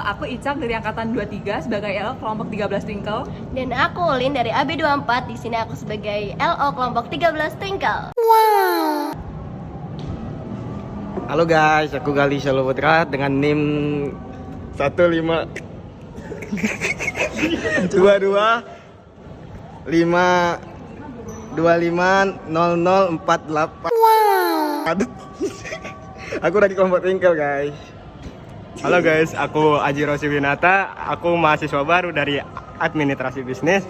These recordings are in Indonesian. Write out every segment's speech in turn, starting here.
aku Icak dari angkatan 23 sebagai L kelompok 13 Twinkle. Dan aku Ulin dari AB24. Di sini aku sebagai LO kelompok 13 Twinkle. Halo guys, aku Gali Saloputra dengan NIM 15 22 5 25 0048. Aduh. Aku dari kelompok Twinkle guys. Halo guys, aku Aji Rosi Winata. Aku mahasiswa baru dari Administrasi Bisnis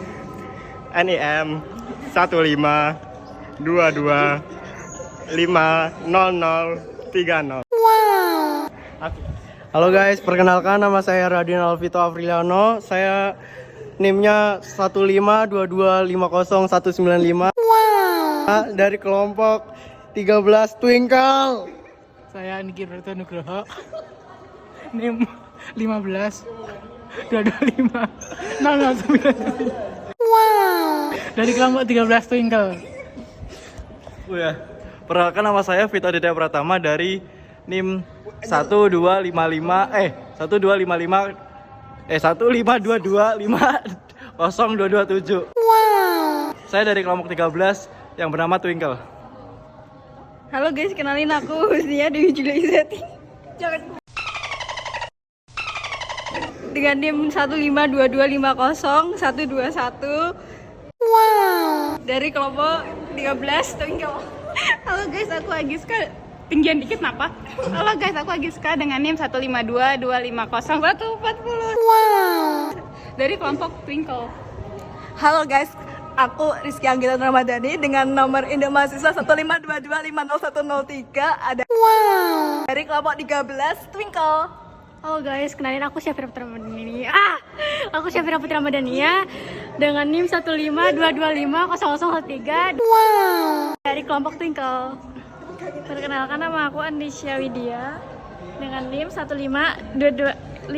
NIM 15 22 50030. Halo guys, perkenalkan nama saya Radin Alvito Afriliano. Saya NIM-nya 152250195 dari kelompok 13 Twinkle. Saya Niki Berto Nugroho, NIM 15 225 009 dari kelompok 13 Twinkle. Oh ya, perkenalkan nama saya Vito Aditya Pratama dari NIM 15225 15225 Saya dari kelompok 13 yang bernama Twinkle. Halo guys, kenalin aku Husnia Dewi Julia Izeti. Dengan NIM 152250121. Dari kelompok 13 Twinkle. Halo guys, aku Agiska. Tinggian dikit kenapa? Halo guys, aku Agiska dengan NIM 152250140. Dari kelompok Twinkle. Halo guys, aku Rizky Anggita Ramadhani dengan nomor induk mahasiswa 152250103. Ada dari kelompok 13 Twinkle. Halo guys, kenalin aku Syafira Putra Ramadhani. Aku Syafira Putra Ramadhani dengan NIM 152250013 dari kelompok Twinkle. Perkenalkan, nama aku Andisya Widya dengan NIM 1522555.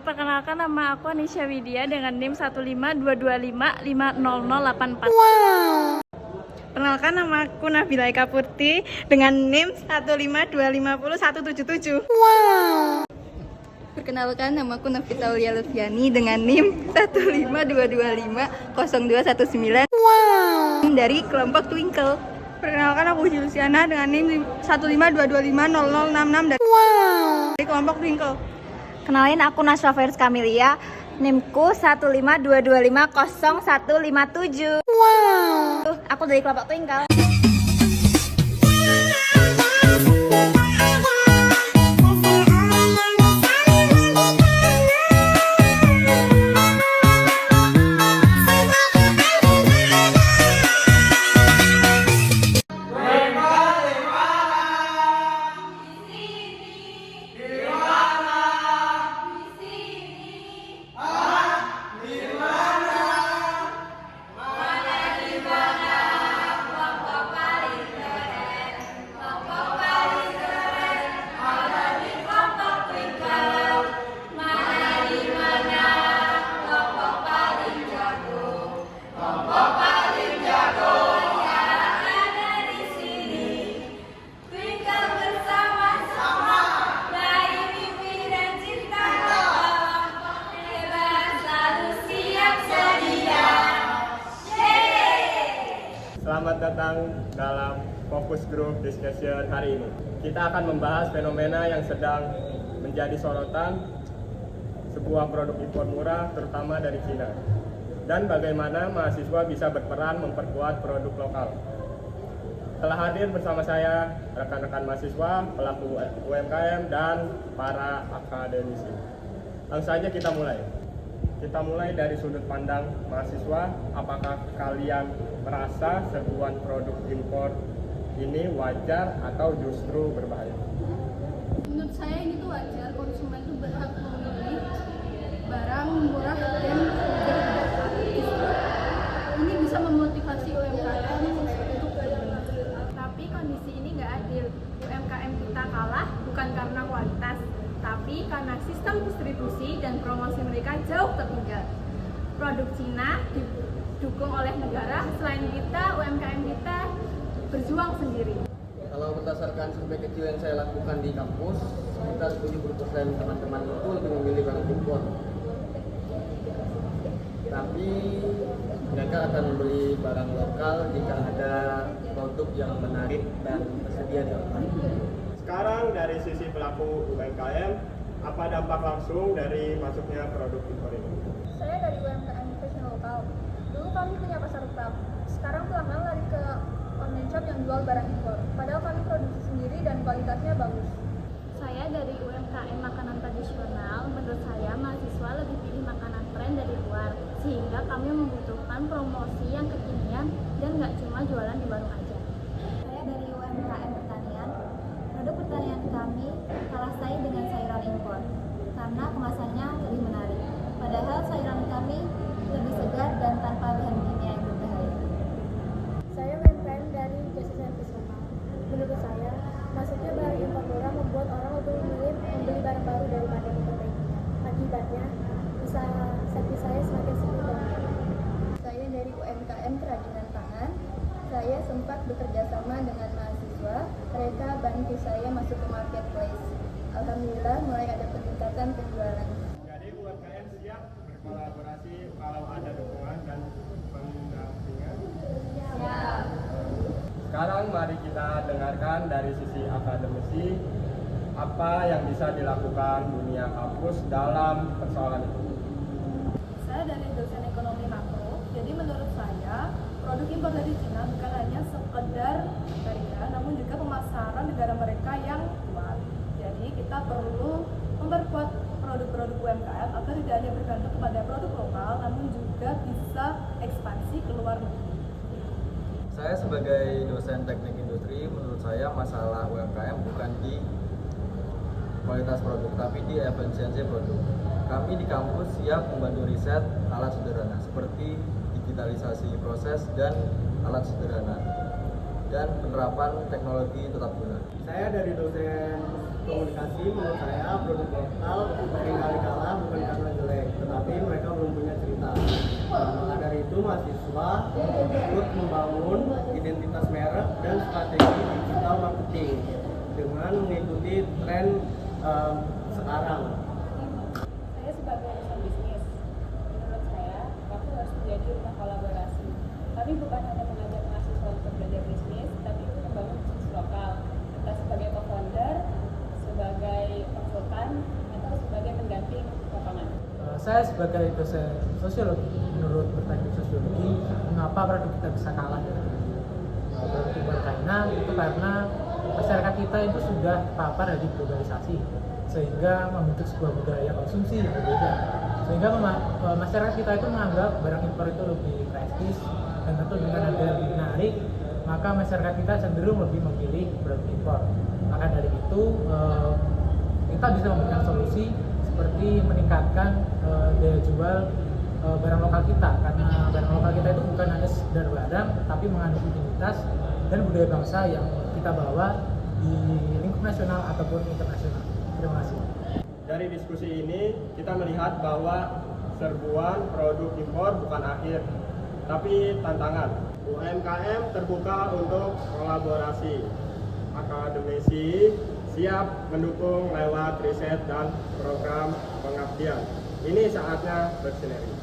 Perkenalkan, nama aku Anisya Widya dengan NIM 15225500084. Perkenalkan, nama aku Nabila Eka Purti dengan NIM 152500177. Perkenalkan, nama aku Nafita Ulia Lutfiani dengan NIM 152250219 dari kelompok Twinkle. Perkenalkan, aku Juliana dengan NIM 152250066 dari kelompok Twinkle. Kenalin, aku Naswa Fairs Kamilia, NIM-ku 152250157. Aku dari kelompok Twinkle. Selamat datang dalam Fokus Group Discussion hari ini. Kita akan membahas fenomena yang sedang menjadi sorotan sebuah produk impor murah terutama dari Cina, dan bagaimana mahasiswa bisa berperan memperkuat produk lokal. Telah hadir bersama saya rekan-rekan mahasiswa, pelaku UMKM, dan para akademisi. Langsung saja kita mulai. Kita mulai dari sudut pandang mahasiswa. Apakah kalian merasa serbuan produk impor ini wajar atau justru berbahaya? Menurut saya ini tuh wajar, konsumen itu berhak memilih barang murah dan gratis. Ini bisa memotivasi UMKM untuk berbelanja. Tapi kondisi ini nggak adil. UMKM kita kalah bukan karena kualitas, tapi karena sistem distribusi dan promosi mereka jauh tertinggal. Produk Cina didukung oleh negara, selain kita, UMKM kita berjuang sendiri. Kalau berdasarkan survei kecil yang saya lakukan di kampus, sekitar 70% teman-teman itu lebih memilih barang impor. Tapi mereka akan membeli barang lokal jika ada produk yang menarik dan tersedia di online. Sekarang dari sisi pelaku UMKM, apa dampak langsung dari masuknya produk impor ini? Saya dari UMKM fashion lokal. Dulu kami punya pasar tetap. Sekarang pelanggan lari ke online shop yang jual barang impor. Padahal kami produksi sendiri dan kualitasnya bagus. Saya dari UMKM makanan tradisional. Menurut saya mahasiswa lebih pilih makanan tren dari luar, sehingga kami membutuhkan promosi yang kekinian dan nggak cuma jualan di warung aja. Saya dari UMKM pertanian. Produk pertanian kami kalah saing dengan sayuran impor karena kemasannya lebih menarik. Padahal sayuran kami lebih segar dan tanpa bahan kimia yang berbahaya. Saya UMKM dari jasa servis lokal. Menurut saya, masuknya barang impor murah membuat orang lebih memilih membeli barang baru daripada memperbaikinya. Akibatnya, usaha servis saya semakin sepi. Saya dari UMKM kerajinan tangan. Saya sempat bekerja sama dengan mahasiswa. Mereka bantu saya masuk ke marketplace. Alhamdulillah mulai ada peningkatan penjualan. Jadi UMKM siap berkolaborasi kalau ada dukungan dan pendampingan. Sekarang mari kita dengarkan dari sisi akademisi apa yang bisa dilakukan dunia kampus dalam persoalan itu. Saya dari dosen ekonomi makro, jadi menurut saya produk impor dari Cina bukan hanya sekedar harga, namun juga pemasaran negara mereka yang kuat. Jadi kita perlu memperkuat produk-produk UMKM agar tidak hanya bergantung kepada produk lokal, namun juga bisa ekspansi ke luar negeri. Saya sebagai dosen teknik industri, menurut saya masalah UMKM bukan di kualitas produk, tapi di efisiensi produk. Kami di kampus siap membantu riset alat sederhana seperti digitalisasi proses dan alat sederhana dan penerapan teknologi tetap guna. Saya dari dosen komunikasi, menurut saya produk lokal seringkali kalah bukan karena jelek, tetapi mereka belum punya cerita. Maka dari itu mahasiswa ikut membangun identitas merek dan strategi digital marketing dengan mengikuti tren sekarang. Saya sebagai dosen bisnis, menurut saya kampus harus menjadi rumah kolaborasi. Kami bukan hanya mengajak mahasiswa untuk belajar bisnis, tapi juga membangun bisnis lokal, entah sebagai co-founder, sebagai konsultan, atau sebagai pendamping lapangan. Saya sebagai dosen sosiologi, menurut berteknik sosiologi, mengapa produk kita bisa kalah dengan produk impor China? Itu karena masyarakat kita itu sudah terpapar dari globalisasi, sehingga membentuk sebuah budaya konsumsi yang berbeda. Sehingga masyarakat kita itu menganggap barang impor itu lebih prestis dan tentu dengan harga yang lebih menarik, maka masyarakat kita cenderung lebih memilih produk impor. Maka dari itu kita bisa memberikan solusi seperti meningkatkan daya jual barang lokal kita, karena barang lokal kita itu bukan hanya sekedar barang, tapi mengandung identitas dan budaya bangsa yang kita bawa di lingkup nasional ataupun internasional. Terima kasih. Dari diskusi ini kita melihat bahwa serbuan produk impor bukan akhir, tapi tantangan. UMKM terbuka untuk kolaborasi. Akademisi siap mendukung lewat riset dan program pengabdian. Ini saatnya bersinergi.